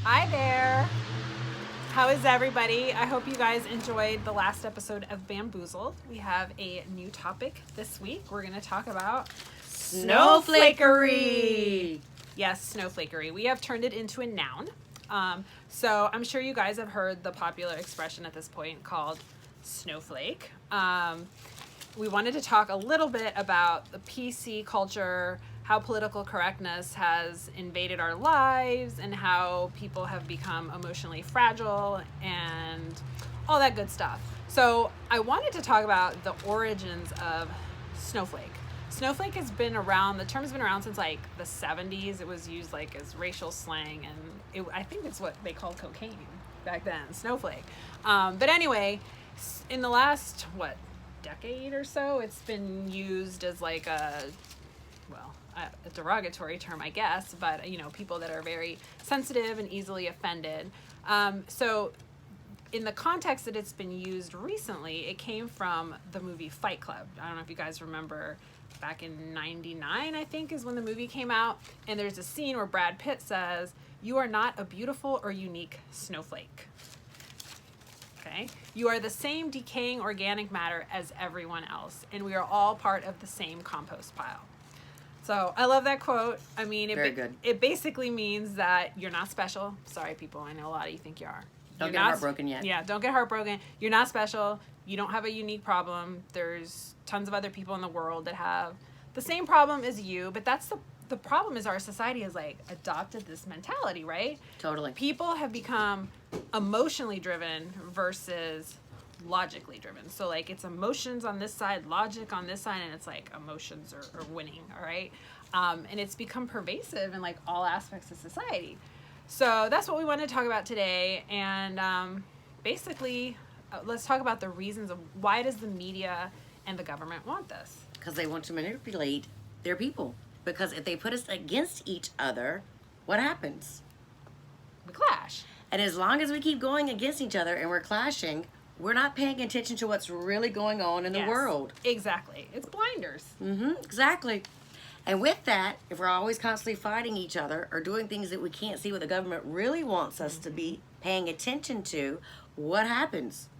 Hi there. How is everybody? I hope you guys enjoyed the last episode of Bamboozled. We have a new topic this week. We're going to talk about Snowflakery. Yes, Snowflakery. We have turned it into a noun. So I'm sure you guys have heard the popular expression at this point called snowflake. We wanted to talk a little bit about the PC culture, how political correctness has invaded our lives, and how people have become emotionally fragile and all that good stuff. So I wanted to talk about the origins of snowflake. Snowflake has been around, the term's been around since like the 70s. It was used like as racial slang, and I think it's what they called cocaine back then, snowflake. But anyway, in the last, decade or so, it's been used as like a derogatory term, I guess, but people that are very sensitive and easily offended. So in the context that it's been used recently, it came from the movie Fight Club. I don't know if you guys remember, back in 99, I think, is when the movie came out, and there's a scene where Brad Pitt says, "You are not a beautiful or unique snowflake." Okay? You are the same decaying organic matter as everyone else, and we are all part of the same compost pile. So I love that quote. I mean, Very good. It basically means that you're not special. Sorry, people. I know a lot of you think you are. Don't get heartbroken yet. Yeah, don't get heartbroken. You're not special. You don't have a unique problem. There's tons of other people in the world that have the same problem as you, but that's the problem is our society has like adopted this mentality, right? Totally. People have become emotionally driven versus logically driven. So like it's emotions on this side, logic on this side, and it's like emotions are winning, all right? And it's become pervasive in like all aspects of society. So that's what we want to talk about today. And basically, let's talk about the reasons of why does the media and the government want this? Because they want to manipulate their people. Because if they put us against each other, what happens? We clash. And as long as we keep going against each other and we're clashing, we're not paying attention to what's really going on in the world. Exactly. It's blinders. Exactly. And with that, if we're always constantly fighting each other or doing things that we can't see what the government really wants us to be paying attention to, what happens?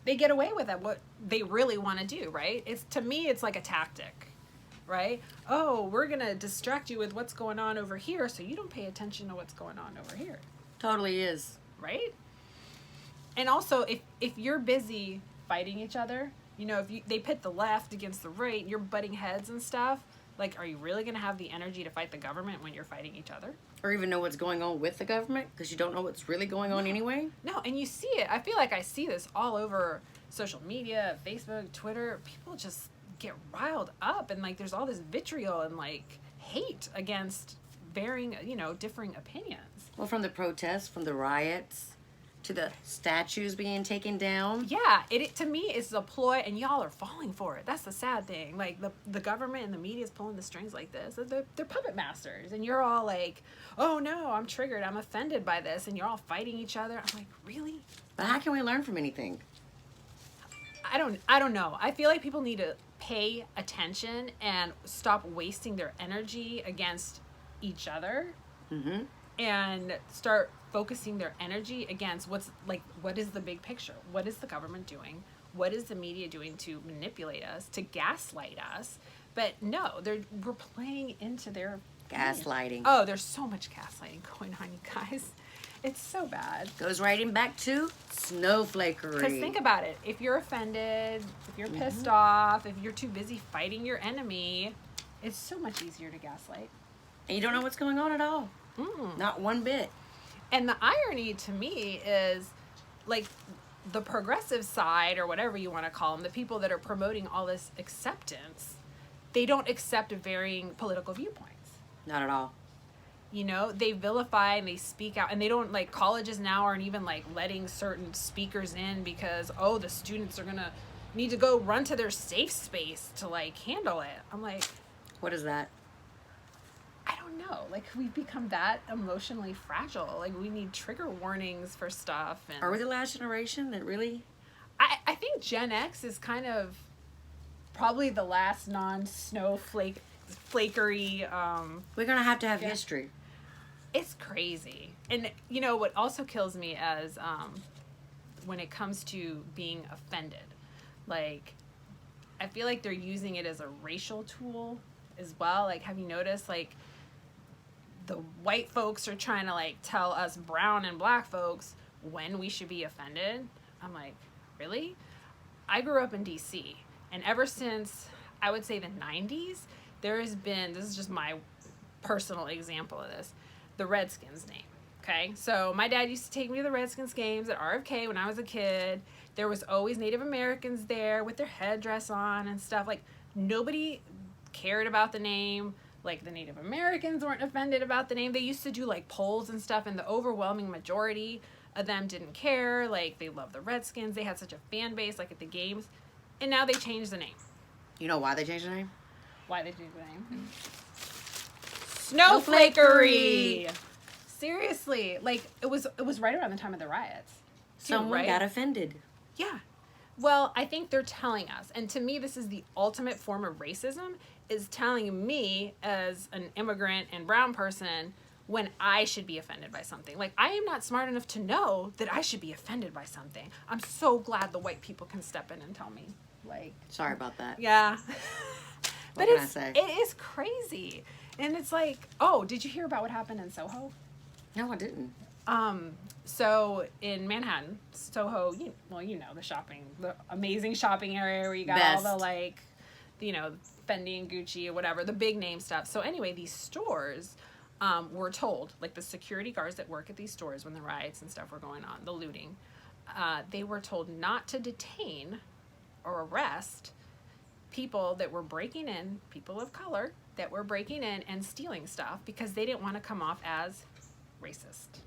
They get away with it, what they really want to do, right? To me, it's like a tactic, right? Oh, we're going to distract you with what's going on over here so you don't pay attention to what's going on over here. Totally is. Right? And also, if you're busy fighting each other, if they pit the left against the right, and you're butting heads and stuff, like, are you really going to have the energy to fight the government when you're fighting each other? Or even know what's going on with the government because you don't know what's really going on anyway? No, and you see it. I feel like I see this all over social media, Facebook, Twitter. People just get riled up, and like there's all this vitriol and like hate against varying, differing opinions. Well, from the protests, from the riots, to the statues being taken down. Yeah, it to me is a ploy, and y'all are falling for it. That's the sad thing. Like the government and the media is pulling the strings like this. They're puppet masters, and you're all like, "Oh no, I'm triggered. I'm offended by this," and you're all fighting each other. I'm like, really? But how can we learn from anything? I don't know. I feel like people need to pay attention and stop wasting their energy against each other, and start focusing their energy against what is the big picture? What is the government doing? What is the media doing to manipulate us, to gaslight us? But no, we're playing into their gaslighting. Oh, there's so much gaslighting going on, you guys. It's so bad. Goes right in back to snowflakery. Because think about it. If you're offended, if you're pissed off, if you're too busy fighting your enemy, it's so much easier to gaslight. And you don't know what's going on at all. Not one bit. And the irony to me is, like, the progressive side, or whatever you want to call them, the people that are promoting all this acceptance, they don't accept varying political viewpoints. Not at all. They vilify and they speak out, and they don't, like, colleges now aren't even, like, letting certain speakers in because, the students are going to need to go run to their safe space to, like, handle it. I'm like... What is that? I don't know. Like, we've become that emotionally fragile. Like, we need trigger warnings for stuff. And are we the last generation that really... I think Gen X is kind of probably the last non-snowflakery. We're going to have history. It's crazy. And you know what also kills me as when it comes to being offended, like I feel like they're using it as a racial tool as well. Like, have you noticed, like, the white folks are trying to, like, tell us brown and black folks when we should be offended? I'm like, really? I grew up in DC, and ever since, I would say, the 90s, there has been, this is just my personal example of this, the Redskins name. Okay, so my dad used to take me to the Redskins games at RFK when I was a kid. There was always Native Americans there with their headdress on and stuff. Like, nobody cared about the name. Like, the Native Americans weren't offended about the name. They used to do, like, polls and stuff, and the overwhelming majority of them didn't care. Like, they loved the Redskins. They had such a fan base, like, at the games. And now they changed the name. You know why they changed the name? Why they changed the name? Snowflakery! Seriously. Like, it was right around the time of the riots. Someone got offended. Yeah. Well, I think they're telling us, and to me this is the ultimate form of racism, is telling me as an immigrant and brown person when I should be offended by something. Like, I am not smart enough to know that I should be offended by something. I'm so glad the white people can step in and tell me. Like, sorry about that. Yeah. What can I say? It is crazy. And it's like, oh, did you hear about what happened in Soho? No, I didn't. So in Manhattan, Soho, you know, the amazing shopping area where you got Best. all the, like, you know, Fendi and Gucci or whatever, the big name stuff. So anyway, these stores were told, like the security guards that work at these stores when the riots and stuff were going on, the looting, they were told not to detain or arrest people that were breaking in, people of color that were breaking in and stealing stuff because they didn't want to come off as racist.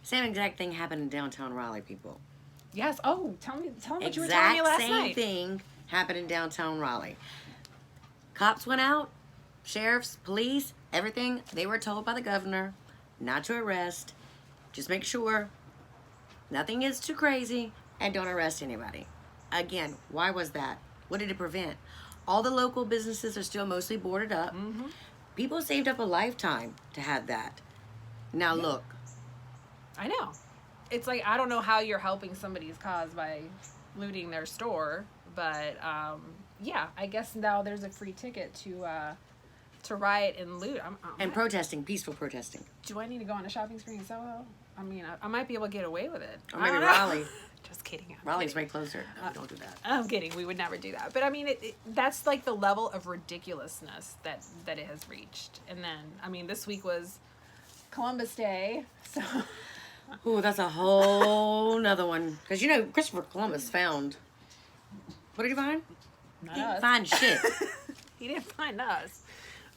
Same exact thing happened in downtown Raleigh, people. Yes. Oh, tell me what you were telling me last night. Same thing happened in downtown Raleigh. Cops went out, sheriffs, police, everything. They were told by the governor not to arrest. Just make sure nothing is too crazy and don't arrest anybody. Again, why was that? What did it prevent? All the local businesses are still mostly boarded up. Mm-hmm. People saved up a lifetime to have that. Now look. I know. It's like, I don't know how you're helping somebody's cause by looting their store, but yeah, I guess now there's a free ticket to riot and loot. And protesting, peaceful protesting. Do I need to go on a shopping spree in Soho? I mean, I might be able to get away with it. Or maybe Raleigh. Just kidding. Raleigh's way closer. No, don't do that. I'm kidding. We would never do that. But I mean, that's like the level of ridiculousness that it has reached. And then, I mean, this week was Columbus Day, so... Ooh, that's a whole nother one. Because, you know, Christopher Columbus found... What did he find? Not He us. didn't find shit. He didn't find us.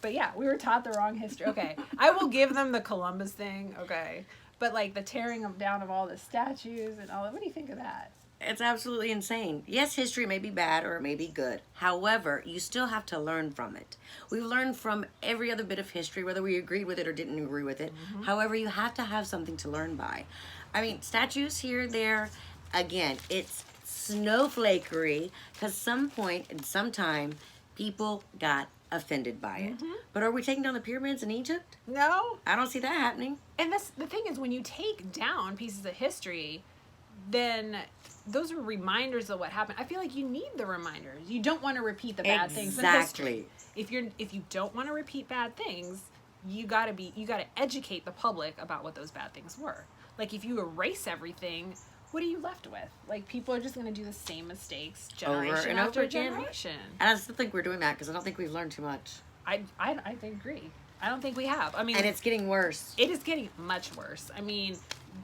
But yeah, we were taught the wrong history. Okay, I will give them the Columbus thing, okay. But like the tearing down of all the statues and all that, what do you think of that? It's absolutely insane. Yes, history may be bad or it may be good. However, you still have to learn from it. We've learned from every other bit of history, whether we agreed with it or didn't agree with it. Mm-hmm. However, you have to have something to learn by. I mean, statues here, there, again, it's snowflakery because some point in some time, people got offended by it. Mm-hmm. But are we taking down the pyramids in Egypt? No. I don't see that happening. And the thing is, when you take down pieces of history, then those are reminders of what happened. I feel like you need the reminders. You don't want to repeat the bad things in history. If you don't want to repeat bad things, you gotta educate the public about what those bad things were. Like, if you erase everything, what are you left with? Like, people are just gonna do the same mistakes generation after generation. And I still think we're doing that because I don't think we've learned too much. I agree. I don't think we have. I mean, and it's getting worse. It is getting much worse. I mean,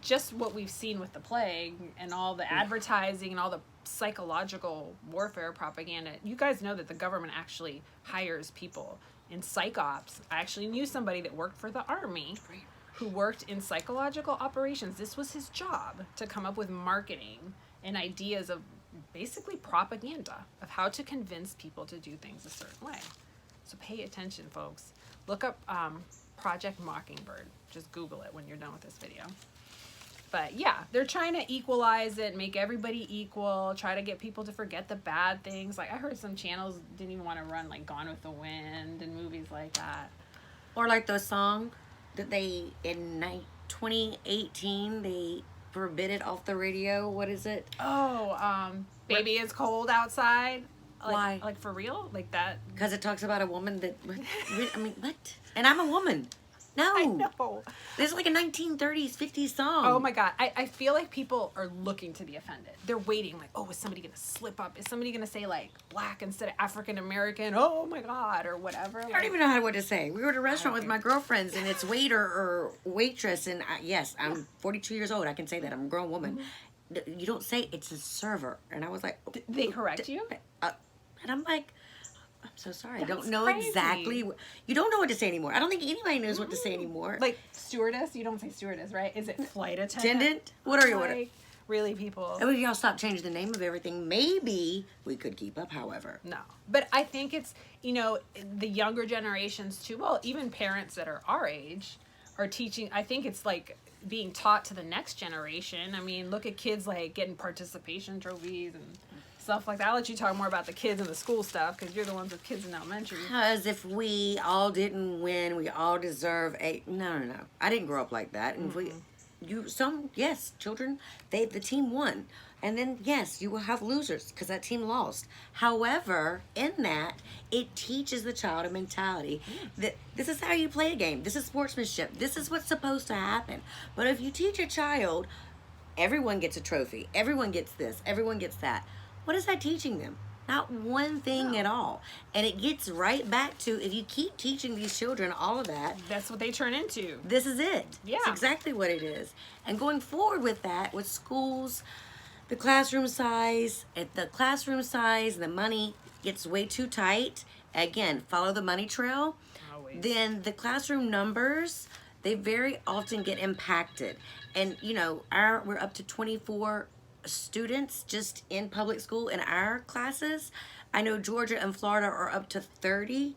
just what we've seen with the plague and all the advertising and all the psychological warfare propaganda. You guys know that the government actually hires people in psych ops. I actually knew somebody that worked for the Army who worked in psychological operations. This was his job, to come up with marketing and ideas of basically propaganda of how to convince people to do things a certain way. So pay attention, folks. Look up Project Mockingbird. Just Google it when you're done with this video. But yeah, they're trying to equalize it, make everybody equal, try to get people to forget the bad things. Like, I heard some channels didn't even want to run like Gone with the Wind and movies like that. Or like the song that they, in 2018, they forbid it off the radio. What is it? Oh, baby is cold outside. Like, Why? Like for real? Like that? Because it talks about a woman that, I mean, what? And I'm a woman. No. I know. This is like a 1930s, 50s song. Oh my God. I feel like people are looking to be offended. They're waiting like, oh, is somebody going to slip up? Is somebody going to say like black instead of African American? Oh my God, or whatever. I don't even know what to say. We were at a restaurant with my girlfriends, and it's waiter or waitress, and yes, I'm 42 years old. I can say that. I'm a grown woman. You don't say it's a server. And I was like... They correct you? And I'm like... I'm so sorry. That's I don't know crazy. exactly. You don't know what to say anymore. I don't think anybody knows what to say anymore. Like stewardess? You don't say stewardess, right? Is it flight attendant? Attendant? What are you? Like, really, people? And we all stop changing the name of everything. Maybe we could keep up, however. No. But I think it's, you know, the younger generations too. Well, even parents that are our age are teaching. I think it's like being taught to the next generation. I mean, look at kids like getting participation trophies and stuff like that. I'll let you talk more about the kids and the school stuff because you're the ones with kids in elementary. Because if we all didn't win, we all deserve a... No. I didn't grow up like that. And yes, children, the team won. And then, yes, you will have losers because that team lost. However, in that, it teaches the child a mentality that this is how you play a game. This is sportsmanship. This is what's supposed to happen. But if you teach a child, everyone gets a trophy. Everyone gets this. Everyone gets that. What is that teaching them? Not one thing at all. And it gets right back to, if you keep teaching these children all of that, that's what they turn into. This is it. Yeah. It's exactly what it is. And going forward with that, with schools, the classroom size, if the classroom size, the money gets way too tight, again, follow the money trail, Always. Then the classroom numbers, they very often get impacted. And, you know, we're up to 24 students just in public school in our classes. I know Georgia and Florida are up to 30,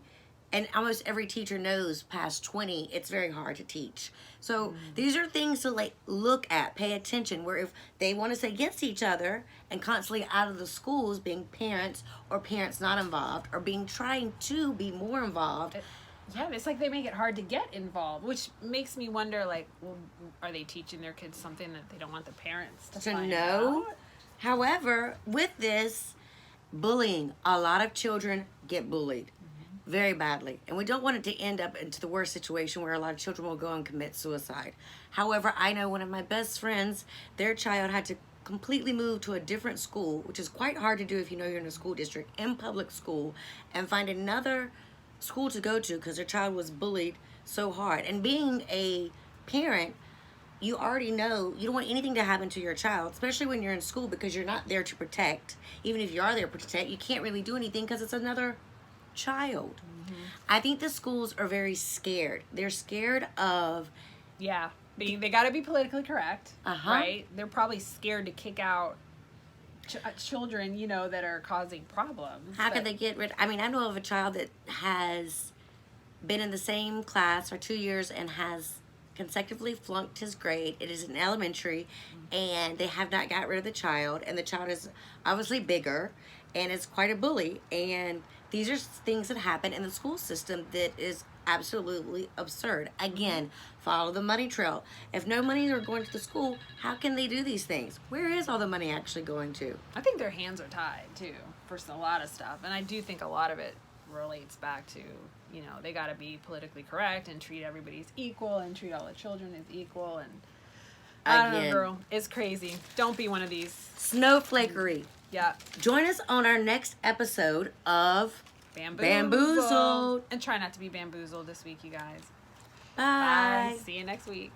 and almost every teacher knows past 20 it's very hard to teach. So these are things to like look at, pay attention, where if they want to say against each other and constantly out of the schools being parents or parents not involved or being trying to be more involved. Yeah, it's like they make it hard to get involved, which makes me wonder, like, well, are they teaching their kids something that they don't want the parents to find know? out? However, with this, bullying, a lot of children get bullied very badly. And we don't want it to end up into the worst situation where a lot of children will go and commit suicide. However, I know one of my best friends, their child had to completely move to a different school, which is quite hard to do if you know you're in a school district, in public school, and find another school to go to because their child was bullied so hard. And being a parent, you already know you don't want anything to happen to your child, especially when you're in school, because you're not there to protect. Even if you are there to protect, you can't really do anything because it's another child. I think the schools are very scared. They're scared of... Yeah, they got to be politically correct, right? They're probably scared to kick out children, you know, that are causing problems. How can they get rid... I mean, I know of a child that has been in the same class for 2 years and has consecutively flunked his grade. It is in elementary, and they have not got rid of the child, and the child is obviously bigger and is quite a bully. And these are things that happen in the school system that is absolutely absurd. Again, follow the money trail. If no money are going to the school, how can they do these things? Where is all the money actually going to? I think their hands are tied too for a lot of stuff, and I do think a lot of it relates back to, you know, they got to be politically correct and treat everybody as equal and treat all the children as equal. And I don't know, girl, it's crazy. Don't be one of these. Snowflakery. Yeah. Join us on our next episode of Bamboozled. And try not to be bamboozled this week, you guys. Bye. Bye. See you next week.